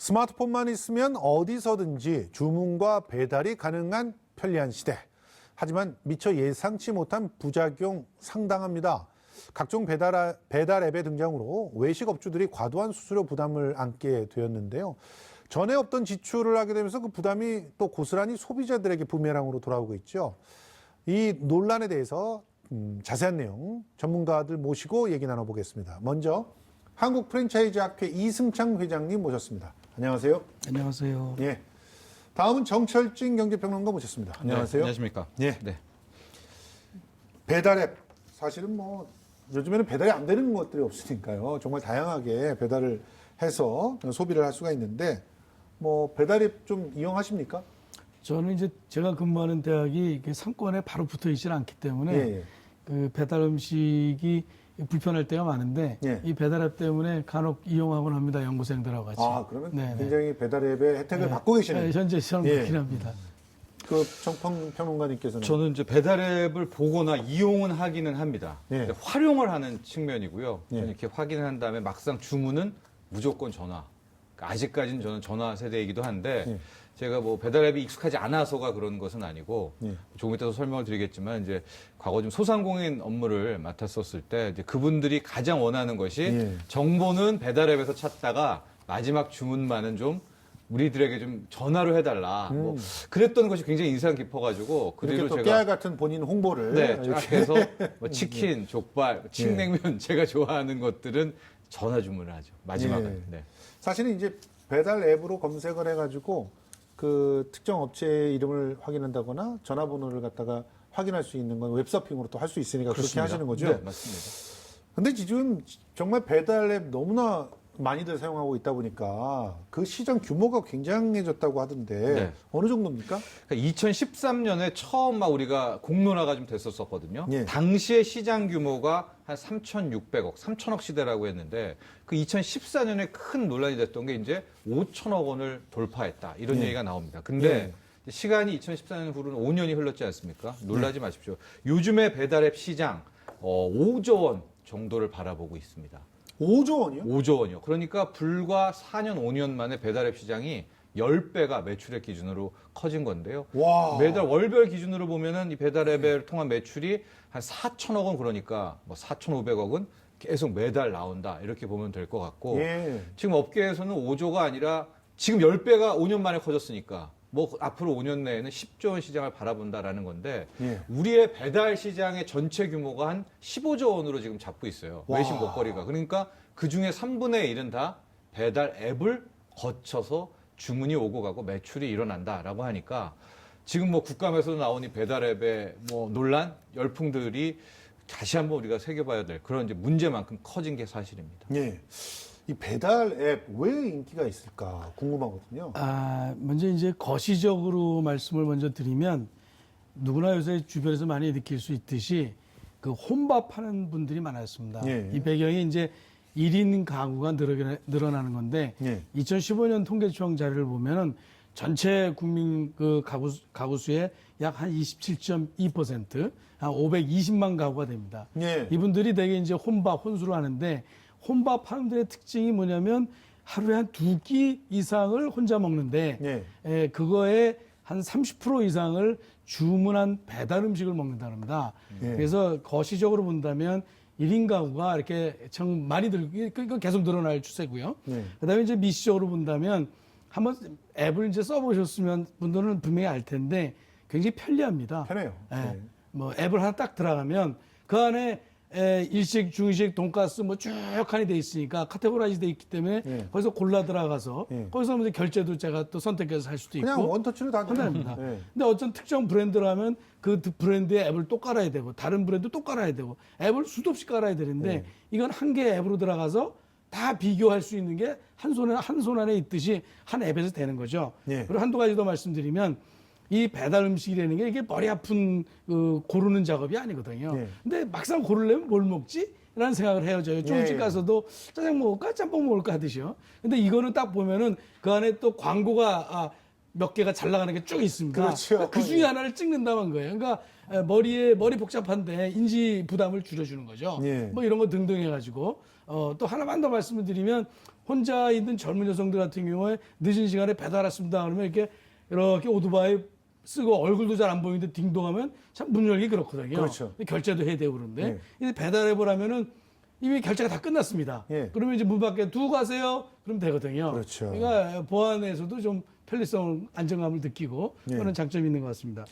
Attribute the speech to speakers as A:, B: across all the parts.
A: 스마트폰만 있으면 어디서든지 주문과 배달이 가능한 편리한 시대. 하지만 미처 예상치 못한 부작용 상당합니다. 각종 배달 앱의 등장으로 외식 업주들이 과도한 수수료 부담을 안게 되었는데요. 전에 없던 지출을 하게 되면서 그 부담이 또 고스란히 소비자들에게 부메랑으로 돌아오고 있죠. 이 논란에 대해서 자세한 내용 전문가들 모시고 얘기 나눠보겠습니다. 먼저 한국 프랜차이즈학회 이승창 회장님 모셨습니다. 안녕하세요.
B: 안녕하세요.
A: 예. 다음은 정철진 경제평론가 모셨습니다. 안녕하세요.
C: 네, 안녕하십니까.
A: 예.
C: 네.
A: 배달앱 사실은 뭐 요즘에는 배달이 안 되는 것들이 없으니까요. 정말 다양하게 배달을 해서 소비를 할 수가 있는데 뭐 배달앱 좀 이용하십니까?
B: 저는 이제 제가 근무하는 대학이 이게 상권에 바로 붙어 있지는 않기 때문에
A: 예.
B: 그 배달 음식이 불편할 때가 많은데
A: 예.
B: 이 배달앱 때문에 간혹 이용하곤 합니다. 연구생들하고 같이.
A: 아, 그러면
B: 네네.
A: 굉장히 배달앱의 혜택을 받고 계시네요.
B: 네, 현재 저는
A: 예.
B: 그렇긴 합니다.
A: 그 정평론가님께서는
C: 저는 이제 배달앱을 보거나 이용은 하기는 합니다.
A: 예.
C: 근데 활용을 하는 측면이고요.
A: 예.
C: 저는 이렇게 확인을 한 다음에 막상 주문은 무조건 전화. 그러니까 아직까지는 저는 전화 세대이기도 한데
A: 예.
C: 제가 뭐 배달앱이 익숙하지 않아서가 그런 것은 아니고
A: 예.
C: 조금 이따도 설명을 드리겠지만 이제 과거 좀 소상공인 업무를 맡았었을 때 이제 그분들이 가장 원하는 것이
A: 예.
C: 정보는 배달앱에서 찾다가 마지막 주문만은 좀 우리들에게 좀 전화로 해달라. 뭐 그랬던 것이 굉장히 인상 깊어가지고 그
A: 이렇게
C: 뒤로
A: 또
C: 제가
A: 깨알 같은 본인 홍보를
C: 네, 쫙
A: 이렇게.
C: 해서 뭐 치킨, 족발, 칡냉면 제가 좋아하는 것들은 전화 주문을 하죠. 마지막은.
A: 예.
C: 네.
A: 사실은 이제 배달 앱으로 검색을 해가지고 그 특정 업체의 이름을 확인한다거나 전화번호를 갖다가 확인할 수 있는 건 웹서핑으로 또 할 수 있으니까 그렇게
C: 그렇습니다.
A: 하시는 거죠?
C: 네, 맞습니다.
A: 근데 지금 정말 배달 앱 너무나 많이들 사용하고 있다 보니까 그 시장 규모가 굉장해졌다고 하던데
C: 네.
A: 어느 정도입니까?
C: 그러니까 2013년에 처음 막 우리가 공론화가 좀 됐었거든요.
A: 예.
C: 당시의 시장 규모가 한 3,600억, 3,000억 시대라고 했는데 그 2014년에 큰 논란이 됐던 게 이제 5천억 원을 돌파했다. 이런
A: 예.
C: 얘기가 나옵니다. 근데 시간이 2014년 후로는 5년이 흘렀지 않습니까? 놀라지 마십시오. 요즘의 배달앱 시장 5조 원 정도를 바라보고 있습니다.
A: 5조 원이요?
C: 5조 원이요. 그러니까 불과 4년, 5년 만에 배달앱 시장이 10배가 매출액 기준으로 커진 건데요.
A: 와.
C: 매달 월별 기준으로 보면은 이 배달앱을 통한 매출이 한 4천억 원 그러니까 뭐 4,500억은 계속 매달 나온다. 이렇게 보면 될 것 같고.
A: 예.
C: 지금 업계에서는 5조가 아니라 지금 10배가 5년 만에 커졌으니까 뭐 앞으로 5년 내에는 10조 원 시장을 바라본다라는 건데
A: 예.
C: 우리의 배달 시장의 전체 규모가 한 15조 원으로 지금 잡고 있어요.
A: 와.
C: 외식 먹거리가. 그러니까 그중에 3분의 1은 다 배달 앱을 거쳐서 주문이 오고 가고 매출이 일어난다라고 하니까 지금 뭐 국감에서 나온 이 배달 앱의 뭐 논란, 열풍들이 다시 한번 우리가 새겨봐야 될 그런 이제 문제만큼 커진 게 사실입니다.
A: 예. 이 배달 앱 왜 인기가 있을까 궁금하거든요.
B: 먼저 이제 거시적으로 말씀을 먼저 드리면 누구나 요새 주변에서 많이 느낄 수 있듯이 그 혼밥하는 분들이 많았습니다.
A: 예.
B: 이 배경이 이제 1인 가구가 늘어나는 건데
A: 예.
B: 2015년 통계청 자료를 보면은 전체 국민 그 가구 수의 약 한 27.2%, 한 520만 가구가 됩니다.
A: 예.
B: 이분들이 대개 이제 혼술을 하는데 혼밥하는 분들의 특징이 뭐냐면 하루에 한 2끼 이상을 혼자 먹는데 그거에 한 30% 이상을 주문한 배달 음식을 먹는다는 겁니다.
A: 예.
B: 그래서 거시적으로 본다면 1인 가구가 이렇게 정 많이 이거 계속 늘어날 추세고요. 그다음에 이제 미시적으로 본다면 한번 앱을 이제 써보셨으면 분들은 분명히 알 텐데 굉장히 편리합니다.
A: 편해요.
B: 예. 뭐 앱을 하나 딱 들어가면 그 안에 일식, 중식, 돈가스 뭐 쭉 칸이 돼 있으니까 카테고라이즈 돼 있기 때문에 거기서 골라 들어가서 거기서 이제 결제도 제가 또 선택해서 할 수도 있고
A: 그냥 원터치로 다
B: 편합니다.
A: 예.
B: 근데 어떤 특정 브랜드라면 그 브랜드의 앱을 또 깔아야 되고 다른 브랜드 또 깔아야 되고 앱을 수도 없이 깔아야 되는데 이건 한 개의 앱으로 들어가서 다 비교할 수 있는 게 한 손 안에 있듯이 한 앱에서 되는 거죠.
A: 예.
B: 그리고 한두 가지 더 말씀드리면 이 배달 음식이라는 게 이게 머리 아픈 고르는 작업이 아니거든요. 근데 막상 고르려면 뭘 먹지? 라는 생각을 해요. 저희 중국집 가서도 짜장 먹을까? 짬뽕 먹을까? 하듯이요. 근데 이거는 딱 보면은 그 안에 또 광고가 몇 개가 잘 나가는 게 쭉 있습니다.
A: 그렇죠.
B: 그 중에 하나를 찍는다는 거예요. 그러니까 머리 복잡한데 인지 부담을 줄여주는 거죠.
A: 예.
B: 뭐 이런 거 등등 해가지고 또 하나만 더 말씀을 드리면 혼자 있는 젊은 여성들 같은 경우에 늦은 시간에 배달 왔습니다. 그러면 이렇게 오토바이 쓰고 얼굴도 잘 안 보이는데 딩동하면 참 문 열기 그렇거든요.
A: 그렇죠.
B: 결제도 해야 되고 그런데
A: 예.
B: 근데 배달앱을 하면은 이미 결제가 다 끝났습니다.
A: 예.
B: 그러면 이제 문 밖에 두고 가세요. 그럼 되거든요.
A: 그렇죠.
B: 그러니까 보안에서도 좀 편리성, 안정감을 느끼고
A: 예.
B: 그런 장점이 있는 것 같습니다.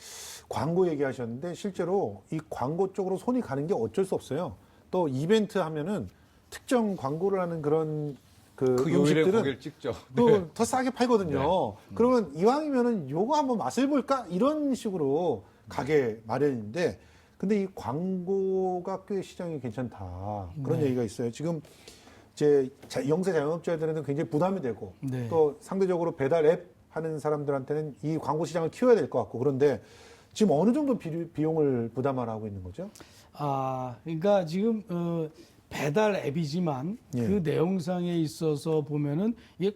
A: 광고 얘기하셨는데 실제로 이 광고 쪽으로 손이 가는 게 어쩔 수 없어요. 또 이벤트 하면은 특정 광고를 하는 그런
C: 그 요일에
A: 음식들은
C: 고기를 찍죠.
A: 또 더 싸게 팔거든요.
C: 네.
A: 그러면 이왕이면은 요거 한번 맛을 볼까 이런 식으로 가게 마련인데, 근데 이 광고가 꽤 시장이 괜찮다 그런
B: 네.
A: 얘기가 있어요. 지금 이제 영세 자영업자들한테는 굉장히 부담이 되고
B: 네.
A: 또 상대적으로 배달 앱 하는 사람들한테는 이 광고 시장을 키워야 될 것 같고, 그런데 지금 어느 정도 비용을 부담하라고 있는 거죠?
B: 그러니까 지금 배달 앱이지만
A: 예.
B: 그 내용상에 있어서 보면은 이게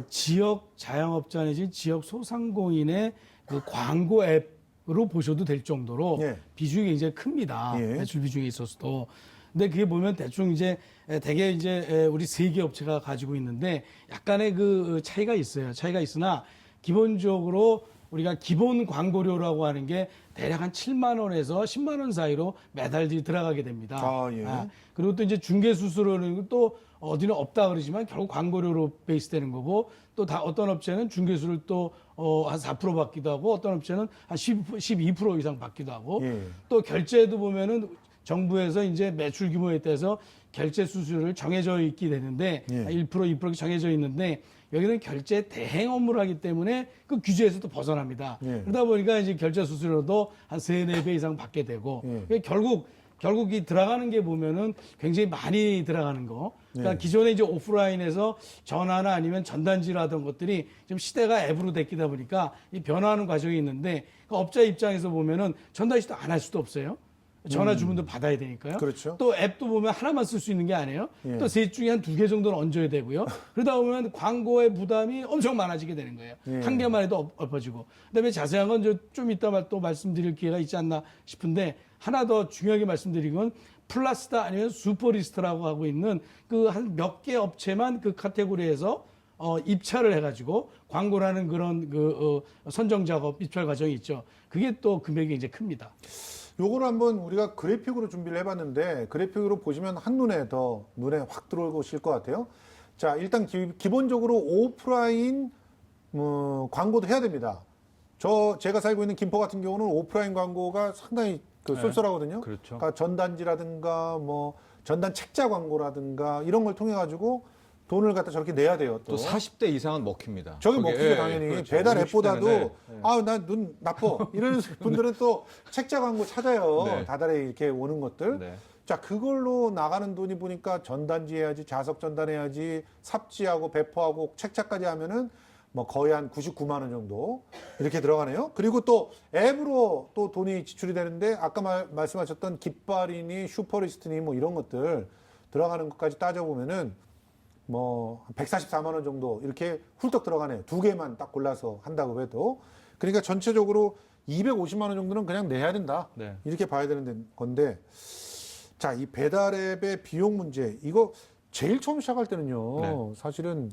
B: 지역 자영업자 내지 지역 소상공인의 그 광고 앱으로 보셔도 될 정도로
A: 예.
B: 비중이 굉장히 큽니다.
A: 예.
B: 매출 비중에 있어서도. 근데 그게 보면 대충 이제 대개 이제 우리 세 개 업체가 가지고 있는데 약간의 그 차이가 있어요. 차이가 있으나 기본적으로 우리가 기본 광고료라고 하는 게 대략 한 7만 원에서 10만 원 사이로 매달 들어가게 됩니다.
A: 예.
B: 그리고 또 이제 중개 수수료는 또 어디는 없다 그러지만 결국 광고료로 베이스되는 거고, 또 다 어떤 업체는 중개수를 또 한 4% 받기도 하고 어떤 업체는 한 12% 이상 받기도 하고
A: 예.
B: 또 결제도 보면은 정부에서 이제 매출 규모에 따라서 결제 수수료를 정해져 있게 되는데
A: 예.
B: 1% 2% 정해져 있는데 여기는 결제 대행 업무를 하기 때문에 그 규제에서도 벗어납니다.
A: 예.
B: 그러다 보니까 이제 결제 수수료도 한 3, 4배 이상 받게 되고
A: 예.
B: 결국 이 들어가는 게 보면은 굉장히 많이 들어가는 거. 그러니까
A: 예.
B: 기존에 이제 오프라인에서 전화나 아니면 전단지로 하던 것들이 좀 시대가 앱으로 됐기다 보니까 이 변화하는 과정이 있는데 그 업자 입장에서 보면은 전단지도 안 할 수도 없어요. 전화 주문도 받아야 되니까요.
A: 그렇죠.
B: 또 앱도 보면 하나만 쓸 수 있는 게 아니에요.
A: 예.
B: 또 셋 중에 한 2개 정도는 얹어야 되고요. 그러다 보면 광고의 부담이 엄청 많아지게 되는 거예요.
A: 예.
B: 한 개만 해도 엎어지고. 그다음에 자세한 건 좀 이따 또 말씀드릴 기회가 있지 않나 싶은데, 하나 더 중요하게 말씀드린 건 플러스다 아니면 슈퍼리스트라고 하고 있는 그 한 몇 개 업체만 그 카테고리에서 입찰을 해가지고 광고라는 그런 선정 작업, 입찰 과정이 있죠. 그게 또 금액이 이제 큽니다.
A: 요거를 한번 우리가 그래픽으로 준비를 해봤는데, 그래픽으로 보시면 한눈에 더 눈에 확 들어오실 것 같아요. 자, 일단 기본적으로 오프라인 광고도 해야 됩니다. 제가 살고 있는 김포 같은 경우는 오프라인 광고가 상당히 쏠쏠하거든요.
C: 그렇죠.
A: 그러니까 전단지라든가 뭐 전단 책자 광고라든가 이런 걸 통해 가지고 돈을 갖다 저렇게 내야 돼요.
C: 또 40대 이상은 먹힙니다.
A: 저기
C: 거기에,
A: 먹히죠, 당연히.
C: 그렇죠.
A: 배달
C: 50대는
A: 앱보다도,
C: 네.
A: 나 눈 나빠. 이런 분들은 또 책자 광고 찾아요.
C: 네.
A: 다달에 이렇게 오는 것들.
C: 네.
A: 자, 그걸로 나가는 돈이 보니까 전단지 해야지, 자석 전단해야지, 삽지하고 배포하고 책자까지 하면은 뭐 거의 한 99만 원 정도 이렇게 들어가네요. 그리고 또 앱으로 또 돈이 지출이 되는데, 아까 말씀하셨던 깃발이니 슈퍼리스트니 뭐 이런 것들 들어가는 것까지 따져보면은 뭐 144만 원 정도 이렇게 훌떡 들어가네요. 2개만 딱 골라서 한다고 해도. 그러니까 전체적으로 250만 원 정도는 그냥 내야 된다.
C: 네.
A: 이렇게 봐야 되는 건데, 자, 이 배달앱의 비용 문제, 이거 제일 처음 시작할 때는요.
C: 네.
A: 사실은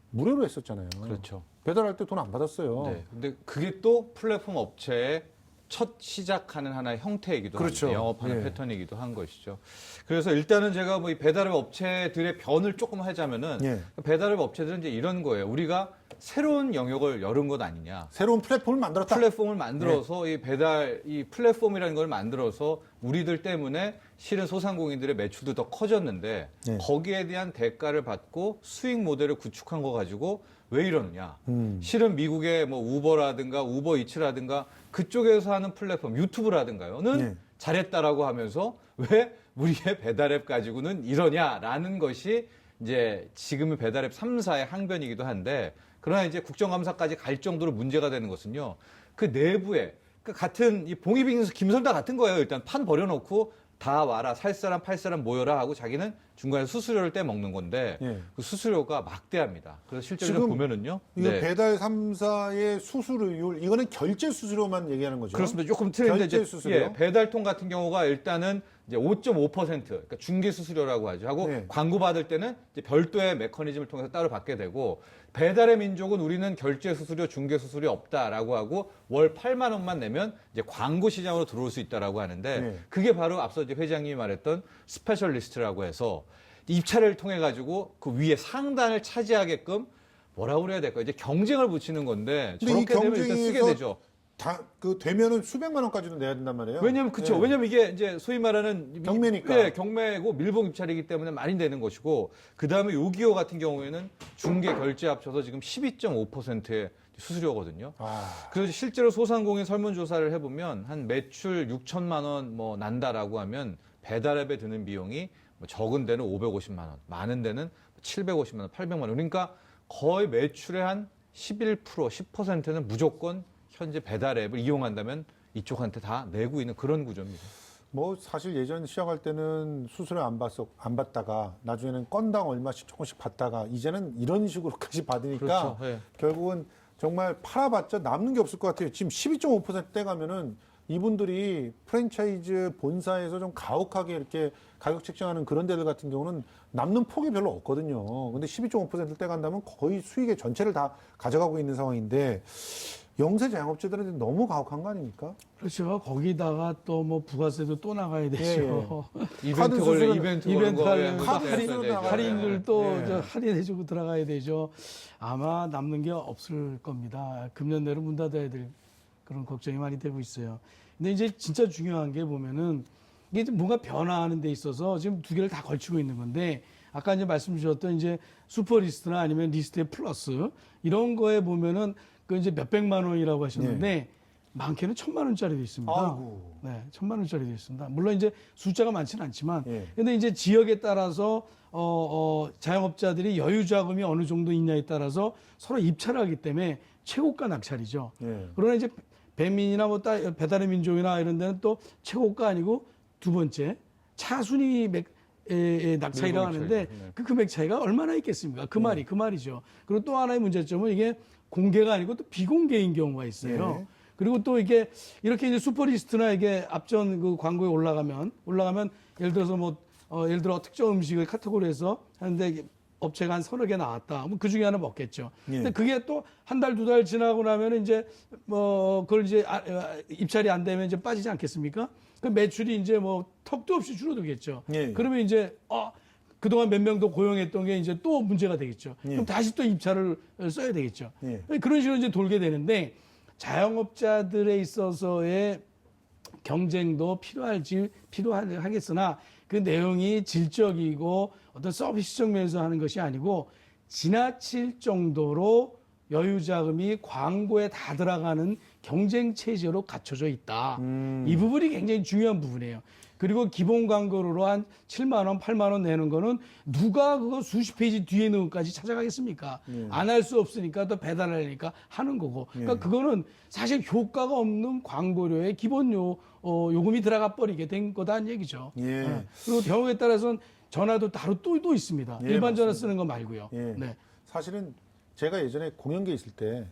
A: 무료로 했었잖아요.
C: 그렇죠.
A: 배달할 때 돈 안 받았어요.
C: 네. 근데 그게 또 플랫폼 업체의 첫 시작하는 하나의 형태이기도
A: 그렇죠.
C: 합니다. 영업하는
A: 예.
C: 패턴이기도 한 것이죠. 그래서 일단은 제가 뭐 이 배달앱 업체들의 변을 조금 하자면은
A: 예.
C: 배달앱 업체들은 이제 이런 거예요. 우리가 새로운 영역을 열은 것 아니냐.
A: 새로운 플랫폼을 만들었다.
C: 플랫폼을 만들어서 이 플랫폼이라는 걸 만들어서 우리들 때문에 실은 소상공인들의 매출도 더 커졌는데
A: 네.
C: 거기에 대한 대가를 받고 수익 모델을 구축한 거 가지고 왜 이러느냐.
A: 음.
C: 실은 미국의 뭐 우버라든가 우버이츠라든가 그쪽에서 하는 플랫폼 유튜브라든가요는
A: 네.
C: 잘했다라고 하면서 왜 우리의 배달앱 가지고는 이러냐라는 것이 이제 지금의 배달앱 3사의 항변이기도 한데, 그러나 이제 국정감사까지 갈 정도로 문제가 되는 것은요. 그 내부에 그 같은 이 봉이빙수 김설다 같은 거예요. 일단 판 버려놓고 다 와라, 살 사람 팔 사람 모여라 하고 자기는 중간에 수수료를 떼 먹는 건데
A: 예.
C: 그 수수료가 막대합니다. 그래서 실제로
A: 지금
C: 보면은요.
A: 이거
C: 네.
A: 배달 3사의 수수료율 이거는 결제 수수료만 얘기하는 거죠.
C: 그렇습니다. 조금 틀린데
A: 결제
C: 이제
A: 수수료?
C: 예, 배달통 같은 경우가 일단은 이제 5.5% 그러니까 중개 수수료라고 하죠. 하고
A: 네.
C: 광고 받을 때는 이제 별도의 메커니즘을 통해서 따로 받게 되고 배달의 민족은 우리는 결제 수수료, 중개 수수료 없다라고 하고 월 8만 원만 내면 이제 광고 시장으로 들어올 수 있다라고 하는데
A: 네.
C: 그게 바로 앞서 이제 회장님이 말했던 스페셜리스트라고 해서 입찰을 통해 가지고 그 위에 상단을 차지하게끔 뭐라고 그래야 될까요? 이제 경쟁을 붙이는 건데
A: 근데 이
C: 저렇게 되면 일단 쓰게
A: 경쟁에서
C: 되죠.
A: 다 그 되면은 수백만 원까지도 내야 된단 말이에요.
C: 왜냐면 그쵸.
A: 예.
C: 왜냐면 이게 이제 소위 말하는
A: 경매니까.
C: 네, 경매고 밀봉 입찰이기 때문에 많이 되는 것이고 그 다음에 요기요 같은 경우에는 중개 결제 합쳐서 지금 12.5%의 수수료거든요.
A: 아,
C: 그래서 실제로 소상공인 설문조사를 해보면 한 매출 6천만 원 뭐 난다라고 하면 배달앱에 드는 비용이 뭐 적은 데는 550만 원, 많은 데는 750만 원, 800만 원. 그러니까 거의 매출의 한 11%, 10%는 무조건 현재 배달앱을 이용한다면 이쪽한테 다 내고 있는 그런 구조입니다.
A: 뭐 사실 예전 시작할 때는 수수료 안 받다가 나중에는 건당 얼마씩 조금씩 받다가 이제는 이런 식으로까지 받으니까
C: 그렇죠. 예.
A: 결국은 정말 팔아봤자 남는 게 없을 것 같아요. 지금 12.5%대 가면은 이분들이 프랜차이즈 본사에서 좀 가혹하게 이렇게 가격 책정하는 그런 데들 같은 경우는 남는 폭이 별로 없거든요. 근데 12.5%대 간다면 거의 수익의 전체를 다 가져가고 있는 상황인데 영세 자영업자들한테 너무 가혹한 거 아닙니까?
B: 그렇죠. 거기다가 또 뭐 부가세도 또 나가야 되죠.
C: 이벤트
A: 카드
C: 걸려
A: 수수료는-
C: 이벤트
B: 이벤트
C: 거는
B: 하려면
C: 거에
A: 카드
C: 떼야
A: 수수료
C: 되죠.
A: 나가야
B: 할인을 또
A: 네.
B: 저 할인해주고 들어가야 되죠. 아마 남는 게 없을 겁니다. 금년 내로 문 닫아야 될 그런 걱정이 많이 되고 있어요. 근데 이제 진짜 중요한 게 보면은 이게 뭔가 변화하는 데 있어서 지금 두 개를 다 걸치고 있는 건데 아까 이제 말씀 주셨던 이제 슈퍼리스트나 아니면 리스트의 플러스 이런 거에 보면은 그 이제 몇백만 원이라고 하셨는데 많게는 1,000만 원짜리도 있습니다.
A: 아이고.
B: 네, 1,000만 원짜리도 있습니다. 물론 이제 숫자가 많지는 않지만,
A: 예.
B: 근데 이제 지역에 따라서 자영업자들이 여유 자금이 어느 정도 있냐에 따라서 서로 입찰을 하기 때문에 최고가 낙찰이죠.
A: 예.
B: 그러나 이제 배민이나 뭐 배달의 민족이나 이런 데는 또 최고가 아니고 두 번째 차순위 낙찰이라고
C: 밀봉
B: 하는데
C: 입찰이죠. 네.
B: 그 금액 차이가 얼마나 있겠습니까? 그 말이죠. 그리고 또 하나의 문제점은 이게 공개가 아니고 또 비공개인 경우가 있어요.
A: 예.
B: 그리고 또 이게 이렇게 이제 슈퍼리스트나 이게 앞전 그 광고에 올라가면 예를 들어서 뭐 예를 들어 특정 음식을 카테고리에서 하는데 이게 업체가 한 서너 개 나왔다. 그 중에 하나 먹겠죠.
A: 예.
B: 근데 그게 또 한 달, 두 달 지나고 나면 이제 뭐 그걸 이제 입찰이 안 되면 이제 빠지지 않겠습니까? 그 매출이 이제 뭐 턱도 없이 줄어들겠죠.
A: 예.
B: 그러면 이제 그동안 몇 명 더 고용했던 게 이제 또 문제가 되겠죠.
A: 예.
B: 그럼 다시 또 입찰을 써야 되겠죠.
A: 예.
B: 그런 식으로 이제 돌게 되는데 자영업자들에 있어서의 경쟁도 필요하겠으나 그 내용이 질적이고 어떤 서비스적 면에서 하는 것이 아니고 지나칠 정도로 여유 자금이 광고에 다 들어가는 경쟁 체제로 갖춰져 있다. 이 부분이 굉장히 중요한 부분이에요. 그리고 기본 광고로 한 7만 원, 8만 원 내는 거는 누가 그거 수십 페이지 뒤에 있는 것까지 찾아가겠습니까? 안 할 수 없으니까 또 배달하려니까 하는 거고. 그러니까 그거는 사실 효과가 없는 광고료의 기본 요금이 들어가 버리게 된 거다는 얘기죠.
A: 예.
B: 그리고 경우에 따라서는 전화도 따로 또 있습니다.
A: 예,
B: 일반 전화
A: 맞습니다.
B: 쓰는 거 말고요.
A: 예.
B: 네.
A: 사실은 제가 예전에 공연계 있을 때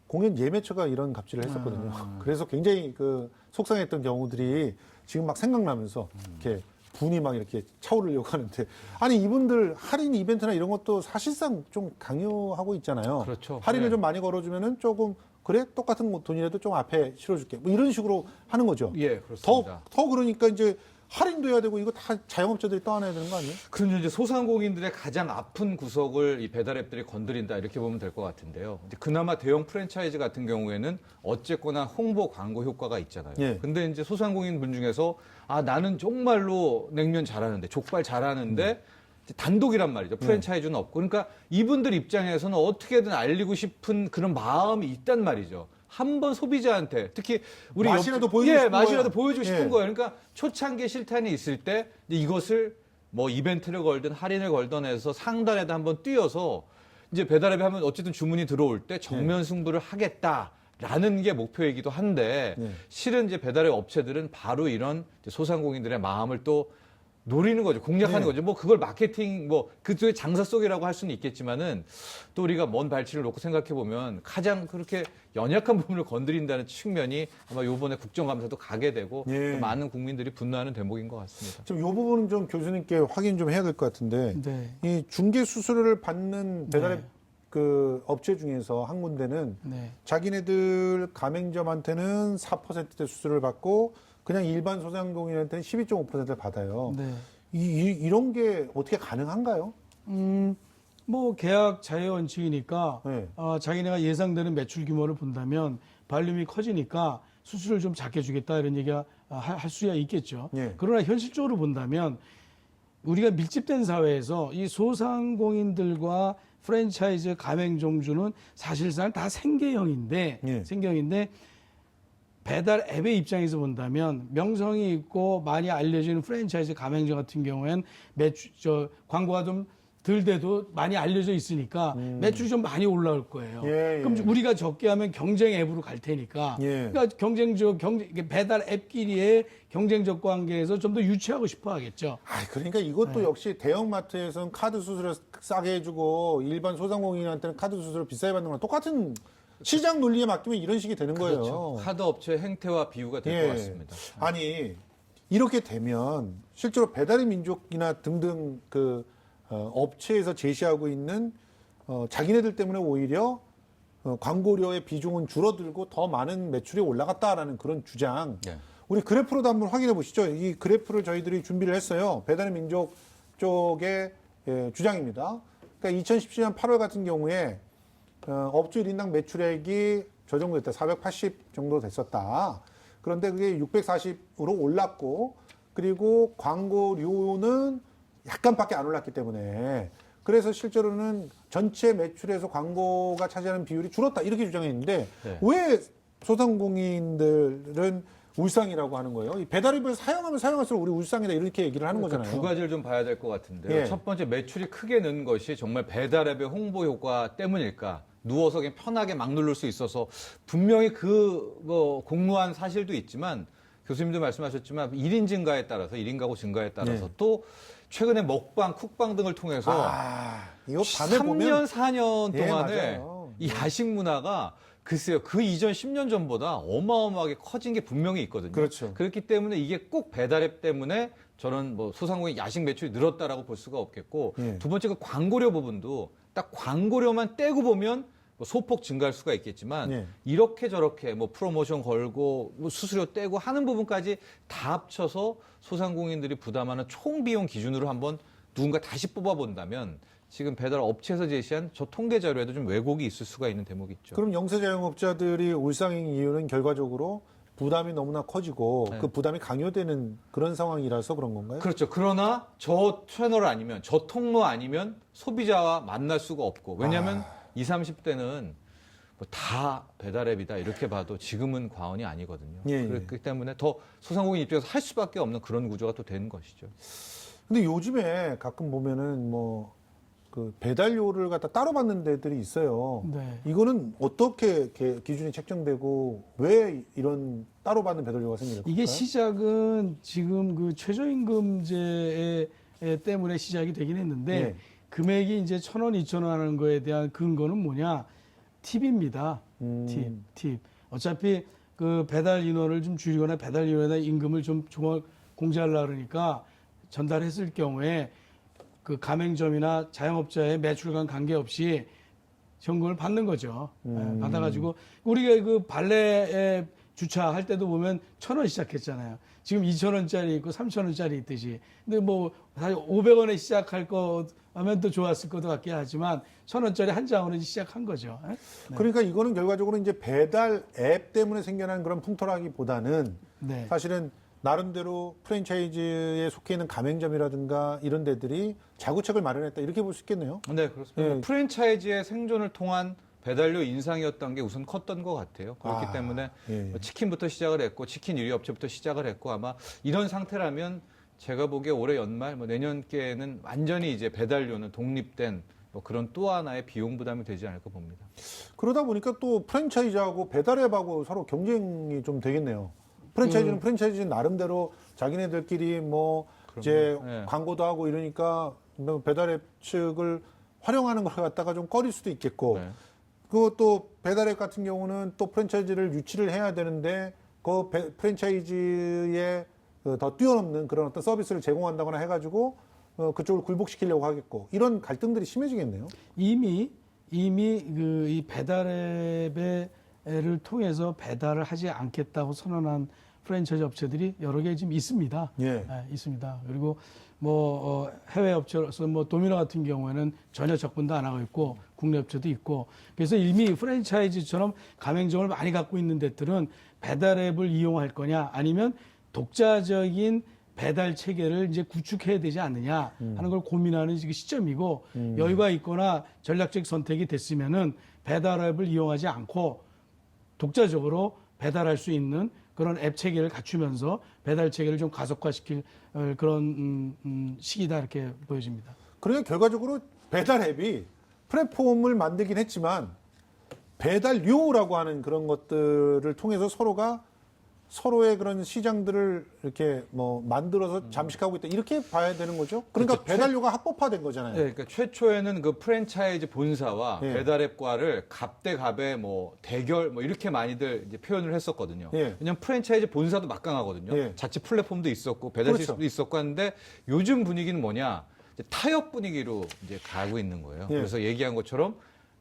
A: 공연 예매처가 이런 갑질을 했었거든요. 그래서 굉장히 그 속상했던 경우들이 지금 막 생각나면서 이렇게 분이 막 이렇게 차오르려고 하는데 아니 이분들 할인 이벤트나 이런 것도 사실상 좀 강요하고 있잖아요.
C: 그렇죠.
A: 할인을
C: 네.
A: 좀 많이 걸어주면은 조금 그래 똑같은 돈이라도 좀 앞에 실어줄게 뭐 이런 식으로 하는 거죠.
C: 예, 그렇습니다.
A: 더 그러니까 이제 할인도 해야 되고 이거 다 자영업자들이 떠안아야 되는 거 아니에요?
C: 그럼 이제 소상공인들의 가장 아픈 구석을 이 배달앱들이 건드린다 이렇게 보면 될 것 같은데요. 이제 그나마 대형 프랜차이즈 같은 경우에는 어쨌거나 홍보 광고 효과가 있잖아요.
A: 예.
C: 근데 이제 소상공인 분 중에서 나는 정말로 냉면 잘하는데 족발 잘하는데 이제 단독이란 말이죠. 프랜차이즈는 없고. 그러니까 이분들 입장에서는 어떻게든 알리고 싶은 그런 마음이 있단 말이죠. 한번 소비자한테 특히 우리
A: 맛이라도 보여주고 싶은
C: 맛이라도
A: 거예요.
C: 보여주고 싶은
A: 예.
C: 거예요. 그러니까 초창기 실탄이 있을 때 이것을 뭐 이벤트를 걸든 할인을 걸든 해서 상단에다 한번 띄어서 이제 배달앱에 하면 어쨌든 주문이 들어올 때 정면 승부를 하겠다. 라는 게 목표이기도 한데
A: 네.
C: 실은 이제 배달의 업체들은 바로 이런 이제 소상공인들의 마음을 또 노리는 거죠. 공략하는
A: 네.
C: 거죠. 뭐 그걸 마케팅 뭐 그쪽의 장사 속이라고 할 수는 있겠지만은 또 우리가 먼 발치를 놓고 생각해 보면 가장 그렇게 연약한 부분을 건드린다는 측면이 아마 요번에 국정감사도 가게 되고
A: 예.
C: 또 많은 국민들이 분노하는 대목인 것 같습니다.
A: 지금 이 부분은 좀 교수님께 확인 좀 해야 될 것 같은데
B: 네.
A: 이 중개 수수료를 받는 배달의
B: 네.
A: 그 업체 중에서 한 군데는
B: 네.
A: 자기네들 가맹점한테는 4%대 수수료를 받고 그냥 일반 소상공인한테는 12.5%를 받아요.
B: 네.
A: 이런 게 어떻게 가능한가요?
B: 뭐 계약 자유 원칙이니까
A: 네.
B: 자기네가 예상되는 매출 규모를 본다면 발륨이 커지니까 수수료를 좀 작게 주겠다 이런 얘기가 할 수야 있겠죠.
A: 네.
B: 그러나 현실적으로 본다면 우리가 밀집된 사회에서 이 소상공인들과 프랜차이즈 가맹점주는 사실상 다 생계형인데
A: 네.
B: 생계형인데 배달 앱의 입장에서 본다면 명성이 있고 많이 알려지는 프랜차이즈 가맹점 같은 경우에는 광고가 좀 덜 돼도 많이 알려져 있으니까 매출이 좀 많이 올라올 거예요.
A: 예,
B: 그럼
A: 예.
B: 우리가 적게 하면 경쟁 앱으로 갈 테니까.
A: 예.
B: 그러니까 배달 앱끼리의 경쟁적 관계에서 좀 더 유치하고 싶어 하겠죠.
A: 그러니까 이것도 역시 대형마트에서는 카드 수수료 싸게 해주고 일반 소상공인한테는 카드 수수료 비싸게 받는 거랑 똑같은 시장 논리에 맡기면 이런 식이 되는 거예요.
C: 그렇죠. 카드 업체의 행태와 비유가 될 것
A: 예.
C: 같습니다.
A: 아니 이렇게 되면 실제로 배달의 민족이나 등등 그 업체에서 제시하고 있는 자기네들 때문에 오히려 광고료의 비중은 줄어들고 더 많은 매출이 올라갔다라는 그런 주장.
C: 예.
A: 우리 그래프로도 한번 확인해 보시죠. 이 그래프를 저희들이 준비를 했어요. 배달의 민족 쪽의 주장입니다. 그러니까 2017년 8월 같은 경우에 업주 1인당 매출액이 저 정도 됐다. 480 정도 됐었다. 그런데 그게 640으로 올랐고 그리고 광고료는 약간밖에 안 올랐기 때문에 그래서 실제로는 전체 매출에서 광고가 차지하는 비율이 줄었다 이렇게 주장했는데
C: 네.
A: 왜 소상공인들은 울상이라고 하는 거예요? 이 배달앱을 사용하면 사용할수록 우리 울상이다 이렇게 얘기를 하는
C: 그러니까
A: 거잖아요.
C: 두 가지를 좀 봐야 될 것 같은데요.
A: 예.
C: 첫 번째 매출이 크게 는 것이 정말 배달앱의 홍보 효과 때문일까? 누워서 그냥 편하게 막 누를 수 있어서 분명히 뭐 공무한 사실도 있지만 교수님도 말씀하셨지만 1인 증가에 따라서 1인 가구 증가에 따라서
A: 네.
C: 또 최근에 먹방, 쿡방 등을 통해서
A: 이거 밤에
C: 3년,
A: 보면
C: 4년
A: 예,
C: 동안에
A: 맞아요.
C: 이 야식 문화가 글쎄요, 그 이전 10년 전보다 어마어마하게 커진 게 분명히 있거든요.
A: 그렇죠.
C: 그렇기 때문에 이게 꼭 배달앱 때문에 저는 뭐 소상공인 야식 매출이 늘었다라고 볼 수가 없겠고
A: 예.
C: 두 번째가 광고료 부분도 딱 광고료만 떼고 보면 뭐 소폭 증가할 수가 있겠지만
A: 예.
C: 이렇게 저렇게 뭐 프로모션 걸고 뭐 수수료 떼고 하는 부분까지 다 합쳐서 소상공인들이 부담하는 총 비용 기준으로 한번 누군가 다시 뽑아본다면 지금 배달 업체에서 제시한 저 통계 자료에도 좀 왜곡이 있을 수가 있는 대목이 있죠.
A: 그럼 영세 자영업자들이 울상인 이유는 결과적으로 부담이 너무나 커지고
C: 네.
A: 그 부담이 강요되는 그런 상황이라서 그런 건가요?
C: 그렇죠. 그러나 저 채널 아니면 저 통로 아니면 소비자와 만날 수가 없고 왜냐하면 20, 30대는 뭐 다 배달앱이다 이렇게 봐도 지금은 과언이 아니거든요.
A: 예, 예.
C: 그렇기 때문에 더 소상공인 입장에서 할 수밖에 없는 그런 구조가 또 되는 것이죠.
A: 근데 요즘에 가끔 보면은 뭐 그 배달료를 갖다 따로 받는 데들이 있어요.
B: 네.
A: 이거는 어떻게 기준이 책정되고 왜 이런 따로 받는 배달료가 생기는 걸까요?
B: 이게 시작은 지금 그 최저임금제 때문에 시작이 되긴 했는데
A: 예.
B: 금액이 이제 1,000원, 2,000원 하는 거에 대한 근거는 뭐냐? 팁입니다. 팁. 어차피 그 배달 인원을 좀 줄이거나 배달 인원에다 임금을 좀 공제하려고 그러니까 전달했을 경우에 그 가맹점이나 자영업자의 매출과 관계없이 현금을 받는 거죠. 받아가지고 우리가 그 발레에 주차할 때도 보면 1,000원 시작했잖아요. 지금 2,000원짜리 있고 3,000원짜리 있듯이. 근데 뭐 사실 500원에 시작할 거 하면 또 좋았을 것도 같긴 하지만 1,000원짜리 한 장으로 시작한 거죠. 네.
A: 그러니까 이거는 결과적으로 이제 배달 앱 때문에 생겨난 그런 풍토라기보다는
B: 네.
A: 사실은 나름대로 프랜차이즈에 속해 있는 가맹점이라든가 이런 데들이 자구책을 마련했다 이렇게 볼 수 있겠네요.
C: 네, 그렇습니다.
A: 예.
C: 프랜차이즈의 생존을 통한 배달료 인상이었던 게 우선 컸던 것 같아요. 그렇기
A: 아,
C: 때문에
A: 예.
C: 뭐 치킨부터 시작을 했고 치킨 1위 업체부터 시작을 했고 아마 이런 상태라면 제가 보기에 올해 연말 뭐 내년께는 완전히 이제 배달료는 독립된 뭐 그런 또 하나의 비용 부담이 되지 않을까 봅니다.
A: 그러다 보니까 또 프랜차이즈하고 배달앱하고 서로 경쟁이 좀 되겠네요. 프랜차이즈는 프랜차이즈 나름대로 자기네들끼리 뭐 이제
C: 네.
A: 광고도 하고 이러니까 뭐 배달앱 측을 활용하는 걸 갖다가 좀 꺼릴 수도 있겠고
C: 네.
A: 그것도 배달앱 같은 경우는 또 프랜차이즈를 유치를 해야 되는데 그 프랜차이즈에 더 뛰어넘는 그런 어떤 서비스를 제공한다거나 해가지고 그쪽을 굴복시키려고 하겠고 이런 갈등들이 심해지겠네요.
B: 이미 그 이 배달앱을 통해서 배달을 하지 않겠다고 선언한 프랜차이즈 업체들이 여러 개 지금 있습니다.
A: 예.
B: 네, 있습니다. 그리고 뭐 해외 업체로서 뭐 도미노 같은 경우에는 전혀 접근도 안 하고 있고 국내 업체도 있고 그래서 이미 프랜차이즈처럼 가맹점을 많이 갖고 있는 데들은 배달앱을 이용할 거냐 아니면 독자적인 배달 체계를 이제 구축해야 되지 않느냐 하는 걸 고민하는 지금 시점이고 여유가 있거나 전략적 선택이 됐으면은 배달앱을 이용하지 않고 독자적으로 배달할 수 있는 그런 앱 체계를 갖추면서 배달 체계를 좀 가속화시킬 그런 시기다 이렇게 보여집니다.
A: 그러니까 결과적으로 배달 앱이 플랫폼을 만들긴 했지만 배달료라고 하는 그런 것들을 통해서 서로의 그런 시장들을 이렇게 뭐 만들어서 잠식하고 있다 이렇게 봐야 되는 거죠. 그러니까
C: 그렇죠.
A: 배달료가 합법화된 거잖아요.
C: 네, 그러니까 최초에는 그 프랜차이즈 본사와
A: 예.
C: 배달앱과를 갑대갑의 뭐 대결 뭐 이렇게 많이들 이제 표현을 했었거든요.
A: 예.
C: 왜냐하면 프랜차이즈 본사도 막강하거든요.
A: 예.
C: 자체 플랫폼도 있었고 배달
A: 그렇죠.
C: 시스템도 있었고 하는데 요즘 분위기는 뭐냐? 이제 타협 분위기로 이제 가고 있는 거예요.
A: 예.
C: 그래서 얘기한 것처럼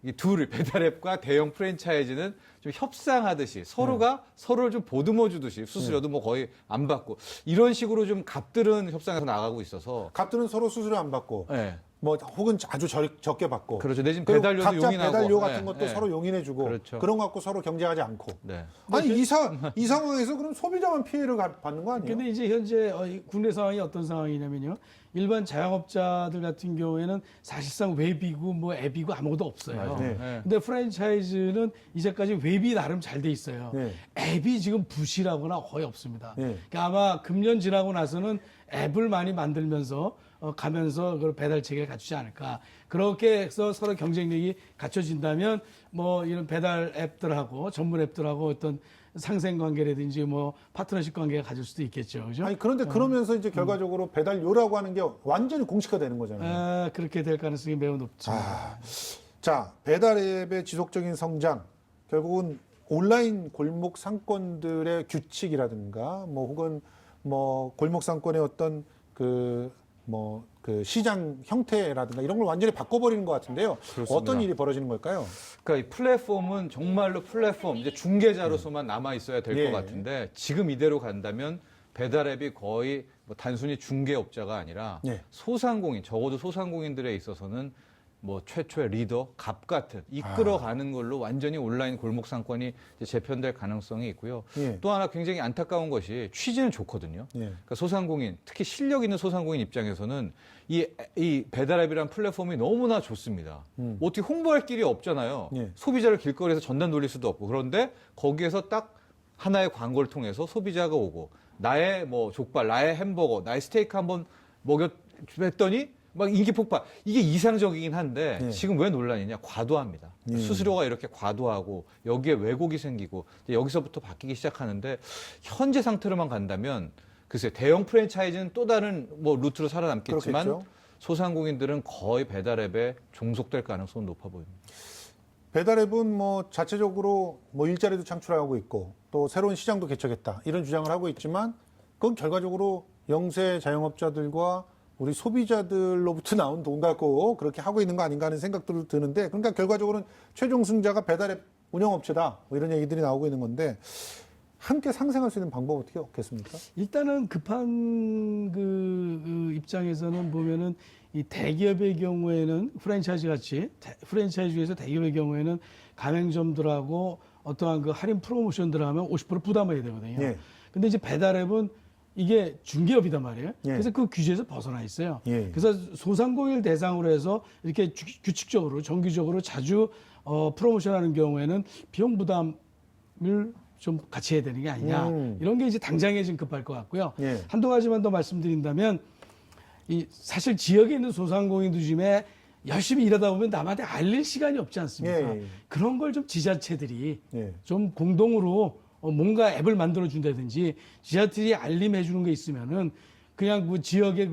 C: 이 둘 배달앱과 대형 프랜차이즈는 좀 협상하듯이 서로가 서로를 좀 보듬어 주듯이 수수료도 뭐 거의 안 받고 이런 식으로 좀 갑들은 협상에서 나가고 있어서
A: 갑들은 서로 수수료 안 받고
C: 네.
A: 뭐 혹은 아주 적게 받고
C: 그렇죠. 내지는
A: 그리고
C: 배달료도
A: 각자
C: 용인하고
A: 배달료 같은
C: 네,
A: 것도
C: 네.
A: 서로 용인해주고
C: 그렇죠.
A: 그런 거 갖고 서로 경쟁하지 않고
C: 네.
A: 아니 이 상황에서 그럼 소비자만 피해를 받는 거 아니에요?
B: 근데 이제 현재 이 국내 상황이 어떤 상황이냐면요. 일반 자영업자들 같은 경우에는 사실상 웹이고 뭐 앱이고 아무것도 없어요.
C: 맞아요.
A: 네.
C: 네.
B: 근데 프랜차이즈는 이제까지 웹이 나름 잘 돼 있어요.
A: 네.
B: 앱이 지금 부실하거나 거의 없습니다.
A: 네.
B: 그러니까 아마 금년 지나고 나서는 앱을 많이 만들면서 가면서 그 배달 체계를 갖추지 않을까. 그렇게 해서 서로 경쟁력이 갖춰진다면 뭐 이런 배달 앱들하고 전문 앱들하고 어떤 상생 관계라든지 뭐 파트너십 관계가 가질 수도 있겠죠. 그죠?
A: 아니 그런데 그러면서 이제 결과적으로 배달료라고 하는 게 완전히 공식화되는 거잖아요.
B: 그렇게 될 가능성이 매우 높죠.
A: 자, 배달앱의 지속적인 성장, 결국은 온라인 골목 상권들의 규칙이라든가, 뭐 혹은 뭐 골목 상권의 어떤 그 시장 형태라든가 이런 걸 완전히 바꿔버리는 것 같은데요.
C: 그렇습니다.
A: 어떤 일이 벌어지는 걸까요?
C: 그러니까 이 플랫폼은 정말로 플랫폼, 이제 중개자로서만 남아 있어야 될 것
A: 예.
C: 같은데 지금 이대로 간다면 배달앱이 거의 뭐 단순히 중개업자가 아니라
A: 예.
C: 소상공인, 적어도 소상공인들에 있어서는 뭐 최초의 리더, 갑 같은 이끌어가는 걸로 완전히 온라인 골목 상권이 이제 재편될 가능성이 있고요.
A: 예.
C: 또 하나 굉장히 안타까운 것이 취지는 좋거든요.
A: 예.
C: 그러니까 소상공인, 특히 실력 있는 소상공인 입장에서는 이 배달앱이라는 플랫폼이 너무나 좋습니다. 어떻게 홍보할 길이 없잖아요.
A: 예.
C: 소비자를 길거리에서 전단 돌릴 수도 없고. 그런데 거기에서 딱 하나의 광고를 통해서 소비자가 오고 나의 뭐 족발, 나의 햄버거, 나의 스테이크 한번 먹였더니 막 인기 폭발. 이게 이상적이긴 한데
A: 예.
C: 지금 왜 논란이냐? 과도합니다.
A: 예.
C: 수수료가 이렇게 과도하고 여기에 왜곡이 생기고 이제 여기서부터 바뀌기 시작하는데 현재 상태로만 간다면 글쎄 대형 프랜차이즈는 또 다른 뭐 루트로 살아남겠지만
A: 그렇겠죠.
C: 소상공인들은 거의 배달앱에 종속될 가능성은 높아 보입니다.
A: 배달앱은 뭐 자체적으로 뭐 일자리도 창출하고 있고 또 새로운 시장도 개척했다 이런 주장을 하고 있지만 그건 결과적으로 영세 자영업자들과 우리 소비자들로부터 나온 돈 갖고 그렇게 하고 있는 거 아닌가 하는 생각도 드는데 그러니까 결과적으로는 최종 승자가 배달앱 운영업체다 뭐 이런 얘기들이 나오고 있는 건데 함께 상생할 수 있는 방법 어떻게 없겠습니까?
B: 일단은 급한 그 입장에서는 보면은 이 대기업의 경우에는 프랜차이즈 같이 프랜차이즈 중에서 대기업의 경우에는 가맹점들하고 어떠한 그 할인 프로모션들을 하면 50% 부담해야 되거든요.
A: 예.
B: 근데 이제 배달앱은 이게 중개업이단 말이에요.
A: 예.
B: 그래서 그 규제에서 벗어나 있어요.
A: 예.
B: 그래서 소상공인을 대상으로 해서 이렇게 규칙적으로 정기적으로 자주 프로모션하는 경우에는 비용 부담을 좀 같이 해야 되는 게 아니냐. 이런 게 이제 당장에 좀 급할 것 같고요.
A: 예.
B: 한두 가지만 더 말씀드린다면 이 사실 지역에 있는 소상공인들 중에 열심히 일하다 보면 남한테 알릴 시간이 없지 않습니까?
A: 예, 예.
B: 그런 걸 좀 지자체들이
A: 예.
B: 좀 공동으로 뭔가 앱을 만들어 준다든지 지자체들이 알림해 주는 게 있으면은 그냥 그 지역의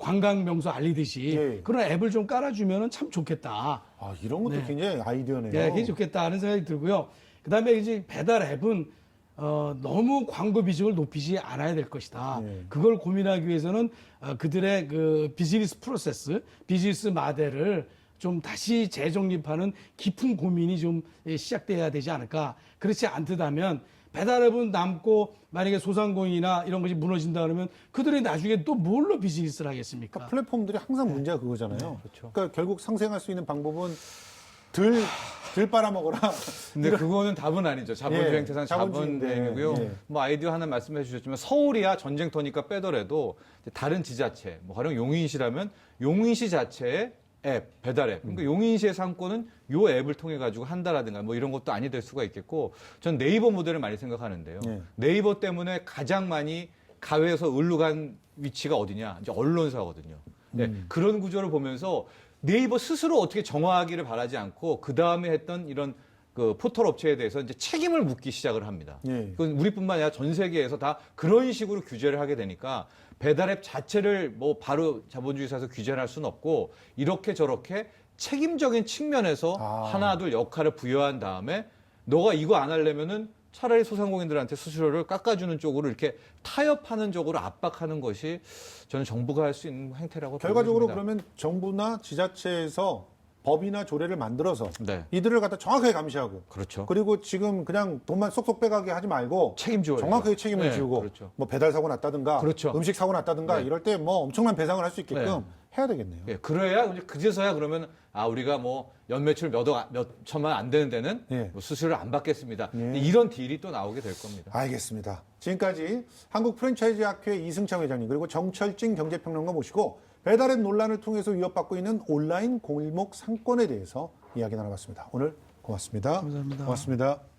B: 관광 명소 알리듯이
A: 예.
B: 그런 앱을 좀 깔아주면은 참 좋겠다.
A: 아, 이런 것도
B: 네.
A: 굉장히 아이디어네요.
B: 예, 그게 좋겠다 하는 생각이 들고요. 그다음에 이제 배달 앱은 너무 광고 비중을 높이지 않아야 될 것이다.
A: 네.
B: 그걸 고민하기 위해서는 그들의 그 비즈니스 프로세스, 비즈니스 모델을 좀 다시 재정립하는 깊은 고민이 좀 시작돼야 되지 않을까. 그렇지 않다면 배달앱은 남고 만약에 소상공인이나 이런 것이 무너진다 그러면 그들이 나중에 또 뭘로 비즈니스를 하겠습니까?
A: 그러니까 플랫폼들이 항상 문제가 그거잖아요.
C: 그렇죠.
A: 그러니까 결국 상생할 수 있는 방법은 덜 빨아먹어라.
C: 근데 그거는 답은 아니죠. 자본주의
A: 예,
C: 행태상
A: 자본주의인데,
C: 자본행위고요.
A: 예.
C: 뭐 아이디어 하나 말씀해 주셨지만 서울이야 전쟁터니까 빼더라도 다른 지자체, 뭐 가령 용인시라면 용인시 자체의 앱, 배달 앱. 그러니까 용인시의 상권은 요 앱을 통해 가지고 한다라든가 뭐 이런 것도 아니 될 수가 있겠고 전 네이버 모델을 많이 생각하는데요.
A: 예.
C: 네이버 때문에 가장 많이 가외에서 을로 간 위치가 어디냐? 이제 언론사거든요. 네, 그런 구조를 보면서 네이버 스스로 어떻게 정화하기를 바라지 않고 그 다음에 했던 이런 그 포털 업체에 대해서 이제 책임을 묻기 시작을 합니다.
A: 예.
C: 그건 우리뿐만 아니라 전 세계에서 다 그런 식으로 규제를 하게 되니까 배달앱 자체를 뭐 바로 자본주의 사에서 규제를 할 수는 없고 이렇게 저렇게 책임적인 측면에서 하나 둘 역할을 부여한 다음에 너가 이거 안 하려면은 차라리 소상공인들한테 수수료를 깎아주는 쪽으로 이렇게 타협하는 쪽으로 압박하는 것이 저는 정부가 할 수 있는 행태라고
A: 결과적으로
C: 보입니다.
A: 그러면 정부나 지자체에서 법이나 조례를 만들어서
C: 네.
A: 이들을 갖다 정확하게 감시하고
C: 그렇죠.
A: 그리고 지금 그냥 돈만 쏙쏙 빼가게 하지 말고
C: 책임져야
A: 정확하게 책임을
C: 네,
A: 지우고
C: 그렇죠.
A: 뭐 배달 사고 났다든가
C: 그렇죠.
A: 음식 사고 났다든가
C: 네.
A: 이럴 때 뭐 엄청난 배상을 할 수 있게끔
C: 네.
A: 해야 되겠네요.
C: 예, 그래야 이제 그제서야 그러면 우리가 뭐 연매출 몇 천만 안 되는 데는
A: 예.
C: 뭐 수수료를 안 받겠습니다.
A: 예.
C: 이런 딜이 또 나오게 될 겁니다.
A: 알겠습니다. 지금까지 한국 프랜차이즈 학회 이승창 회장님 그리고 정철진 경제평론가 모시고 배달앱 논란을 통해서 위협받고 있는 온라인 골목 상권에 대해서 이야기 나눠봤습니다. 오늘 고맙습니다.
B: 감사합니다.
A: 고맙습니다.